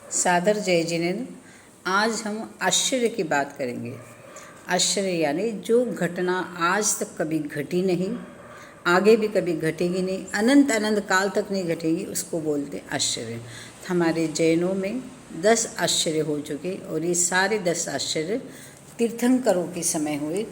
सादर जय जिनेन्द्र। आज हम आश्चर्य की बात करेंगे। आश्चर्य यानी जो घटना आज तक कभी घटी नहीं, आगे भी कभी घटेगी नहीं, अनंत अनंत काल तक नहीं घटेगी, उसको बोलते आश्चर्य। हमारे जैनों में 10 आश्चर्य हो चुके और ये सारे 10 आश्चर्य तीर्थंकरों के समय हुए।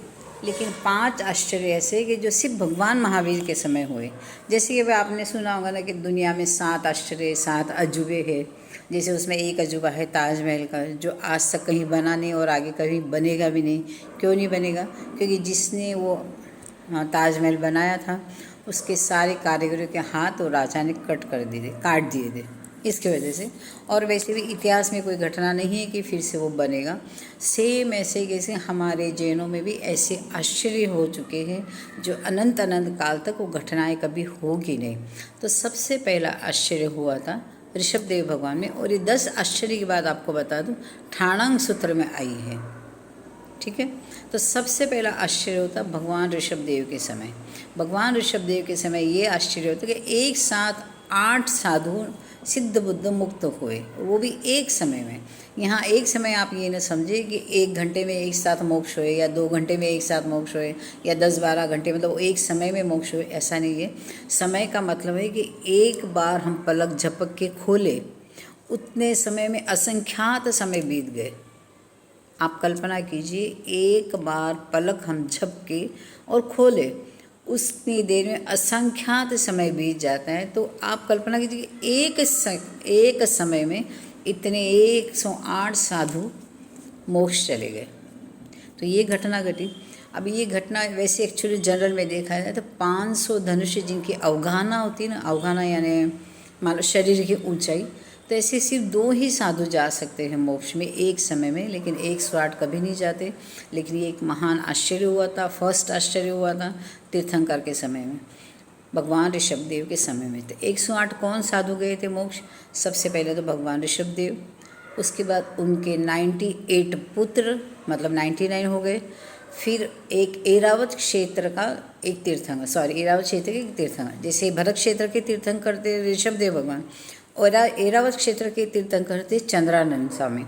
लेकिन 5 आश्चर्य ऐसे कि जो सिर्फ भगवान महावीर के समय हुए। जैसे कि आपने सुना होगा ना कि दुनिया में 7 आश्चर्य, 7 अजूबे हैं। जैसे उसमें एक अजूबा है ताजमहल का, जो आज तक कहीं बना नहीं और आगे कभी बनेगा भी नहीं। क्यों नहीं बनेगा? क्योंकि जिसने वो ताजमहल बनाया था उसके सारे कारीगरों के हाथ और राजा ने काट दिए थे इसकी वजह से। और वैसे भी इतिहास में कोई घटना नहीं है कि फिर से वो बनेगा। सेम ऐसे कैसे हमारे जैनों में भी ऐसे आश्चर्य हो चुके हैं जो अनंत अनंत काल तक वो घटनाएं कभी होगी नहीं। तो सबसे पहला आश्चर्य हुआ था ऋषभदेव भगवान में। और ये 10 आश्चर्य की बात आपको बता दूं, ठाणांग सूत्र में आई है। ठीक है, तो सबसे पहला आश्चर्य होता भगवान ऋषभदेव के समय। भगवान ऋषभदेव के समय ये आश्चर्य होता कि एक साथ 8 साधु सिद्ध बुद्ध मुक्त हुए, वो भी एक समय में। यहाँ एक समय आप ये न समझे कि 1 घंटे में एक साथ मोक्ष हुए या 2 घंटे में एक साथ मोक्ष हुए या 10-12 घंटे, मतलब वो एक समय में मोक्ष हुए, ऐसा नहीं है। समय का मतलब है कि एक बार हम पलक झपक के खोले, उतने समय में असंख्यात समय बीत गए। आप कल्पना कीजिए, एक बार पलक हम झपके और खोले, उतनी देर में असंख्यात समय बीत जाता है। तो आप कल्पना कीजिए एक समय में इतने 108 साधु मोक्ष चले गए। तो ये घटना घटी। अब ये घटना वैसे एक्चुअली जनरल में देखा जाए तो 500 धनुष जिनकी अवगाहना होती है ना, अवगाहना यानी मान लो शरीर की ऊंचाई, तो ऐसे सिर्फ 2 ही साधु जा सकते हैं मोक्ष में एक समय में, लेकिन 108 कभी नहीं जाते। लेकिन ये एक महान आश्चर्य हुआ था, फर्स्ट आश्चर्य हुआ था तीर्थंकर के समय में, भगवान ऋषभदेव के समय में। तो 108 कौन साधु गए थे मोक्ष? सबसे पहले तो भगवान ऋषभदेव, उसके बाद उनके 98 पुत्र, मतलब 99 हो गए। फिर एक एरावत क्षेत्र का एक तीर्थंकर, एरावत क्षेत्र के एक तीर्थंकर, जैसे भरत क्षेत्र के तीर्थंकर थे ऋषभदेव भगवान, और एरावत क्षेत्र के तीर्थंकर थे चंद्रानंद स्वामी।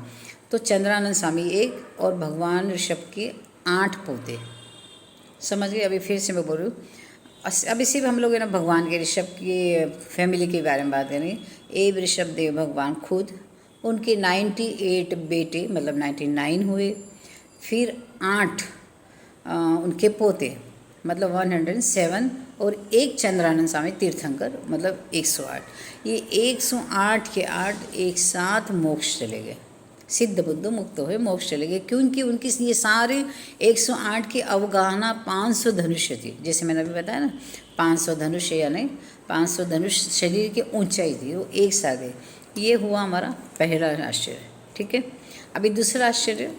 तो चंद्रानंद स्वामी एक, और भगवान ऋषभ के 8 पोते। समझ गए? अभी फिर से मैं बोल रही हूँ, अभी सिर्फ हम लोग है ना भगवान के ऋषभ की फैमिली के बारे में बात करेंगे। एक ऋषभदेव भगवान खुद, उनके 98 बेटे मतलब 99 हुए। फिर 8 उनके पोते मतलब 107, और एक चंद्रानंद स्वामी तीर्थंकर मतलब 108। ये 108 के 8 एक साथ मोक्ष चले गए, सिद्ध बुद्ध मुक्त हुए, मोक्ष चले गए। क्योंकि उनकी ये सारे 108 की अवगाहना 500 धनुष थी। जैसे मैंने अभी बताया ना, 500 धनुष यानी 500 धनुष शरीर की ऊंचाई थी, वो एक साथ है। ये हुआ हमारा पहला आश्चर्य। ठीक है, अभी दूसरा आश्चर्य